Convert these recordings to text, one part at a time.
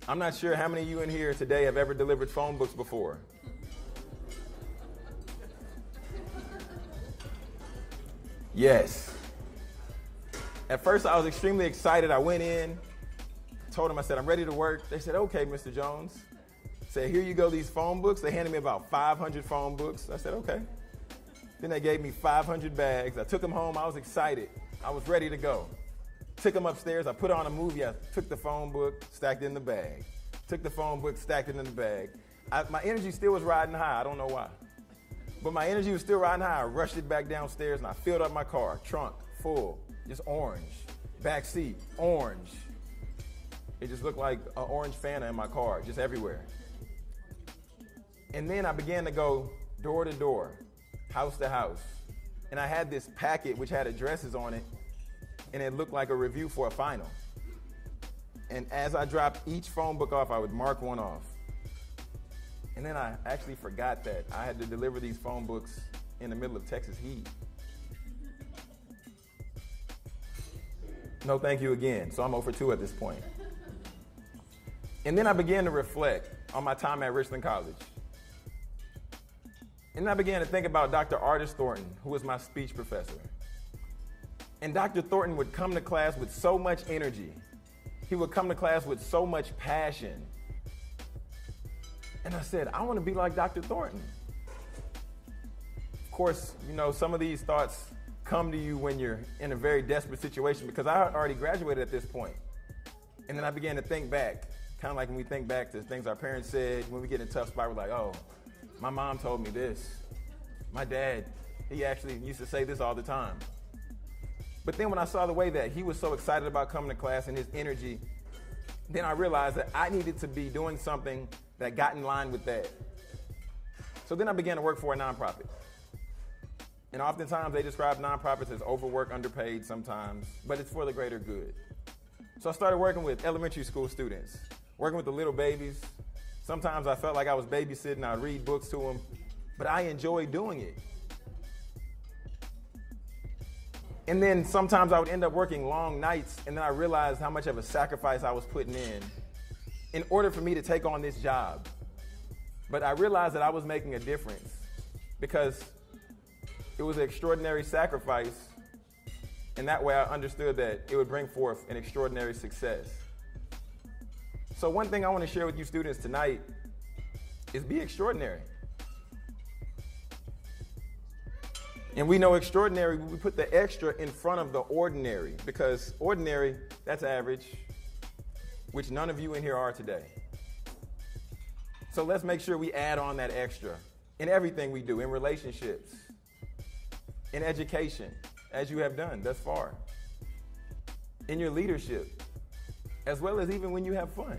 I'm not sure how many of you in here today have ever delivered phone books before. Yes. At first, I was extremely excited. I went in, told them, I said, I'm ready to work. They said, okay, Mr. Jones. Said, here you go, these phone books. They handed me about 500 phone books. I said, okay. Then they gave me 500 bags. I took them home. I was excited. I was ready to go. Took them upstairs. I put on a movie. I took the phone book, stacked it in the bag. Took the phone book, stacked it in the bag. My energy still was riding high. I don't know why. But my energy was still riding high. I rushed it back downstairs and I filled up my car. Trunk, full, just orange. Back seat, orange. It just looked like an orange Fanta in my car, just everywhere. And then I began to go door to door, house to house. And I had this packet which had addresses on it, and it looked like a review for a final. And as I dropped each phone book off, I would mark one off. And then I actually forgot that I had to deliver these phone books in the middle of Texas heat. No thank you again, so I'm 0 for 2 at this point. And then I began to reflect on my time at Richland College. And then I began to think about Dr. Artis Thornton, who was my speech professor. And Dr. Thornton would come to class with so much energy. He would come to class with so much passion. And I said, I want to be like Dr. Thornton. Of course, you know, some of these thoughts come to you when you're in a very desperate situation, because I had already graduated at this point. And then I began to think back, kind of like when we think back to things our parents said, when we get in a tough spot, we're like, oh, my mom told me this. My dad, he actually used to say this all the time. But then when I saw the way that he was so excited about coming to class and his energy, then I realized that I needed to be doing something that got in line with that. So then I began to work for a nonprofit. And oftentimes they describe nonprofits as overworked, underpaid sometimes, but it's for the greater good. So I started working with elementary school students, working with the little babies. Sometimes I felt like I was babysitting. I'd read books to them, but I enjoyed doing it. And then sometimes I would end up working long nights, and then I realized how much of a sacrifice I was putting in order for me to take on this job. But I realized that I was making a difference because it was an extraordinary sacrifice, and that way I understood that it would bring forth an extraordinary success. So one thing I want to share with you students tonight is be extraordinary. And we know extraordinary, we put the extra in front of the ordinary, because ordinary, that's average, which none of you in here are today. So let's make sure we add on that extra in everything we do, in relationships, in education, as you have done thus far, in your leadership, as well as even when you have fun.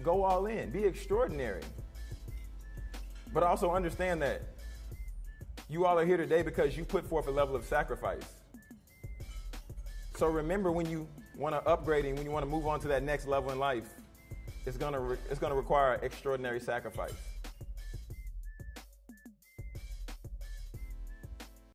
Go all in, be extraordinary. But also understand that you all are here today because you put forth a level of sacrifice. So remember, when you want to upgrade and when you want to move on to that next level in life, it's going to require extraordinary sacrifice.